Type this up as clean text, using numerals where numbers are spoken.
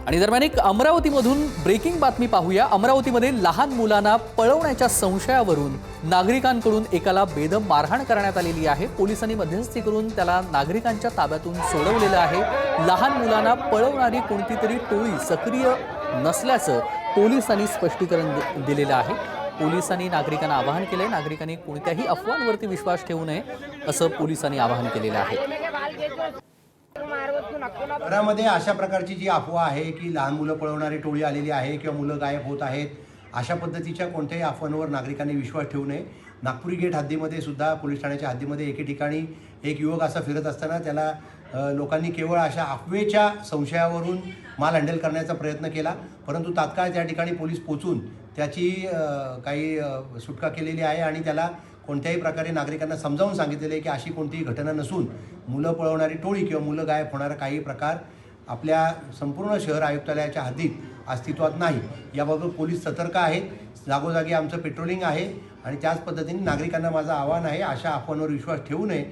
आणि दरम्यान एक अमरावतीमधून ब्रेकिंग बातमी पाहूया। अमरावतीमध्ये लहान मुलांना पळवण्याच्या संशयावरून नागरिकांकडून एकाला बेदम मारहाण करण्यात आलेली आहे। पोलिसांनी मध्यस्थी करून त्याला नागरिकांच्या ताब्यातून सोडवलेलं आहे। लहान मुलांना पळवणारी कोणतीतरी टोळी सक्रिय नसल्याचं पोलिसांनी स्पष्टीकरण दिलेलं आहे। पोलिसांनी नागरिकांना आवाहन केले, नागरिकांनी कोणत्याही अफवांवरती विश्वास ठेवू नये असं पोलिसांनी आवाहन केलेलं आहे। घरामध्ये अशा प्रकारची जी अफवा आहे की लहान मुलं पळवणारी टोळी आलेली आहे किंवा मुलं गायब होत आहेत, अशा पद्धतीच्या कोणत्याही अफवांवर नागरिकांनी विश्वास ठेवू नये। नागपुरी गेट हद्दीमध्ये सुद्धा पोलीस ठाण्याच्या हद्दीमध्ये एके ठिकाणी एक युवक असा फिरत असताना त्याला लोकांनी केवळ अशा अफवेच्या संशयावरून माल हँडल करण्याचा प्रयत्न केला, परंतु तात्काळ त्या ठिकाणी पोलीस पोचून त्याची काही सुटका केलेली आहे आणि त्याला कोणत्याही प्रकारे नागरिकांना समजावून सांगितलेले आहे की अशी कोणतीही घटना नसून मुलं पळवणारी टोळी किंवा मुलं गायब होणारा काही प्रकार आपल्या संपूर्ण शहर आयुक्तालयाच्या हद्दीत अस्तित्वात नाही। याबाबत पोलीस सतर्क आहेत, जागोजागी आमचं पेट्रोलिंग आहे आणि त्याच पद्धतीने नागरिकांना माझं आवाहन आहे, अशा अफवांवर विश्वास ठेवू नये।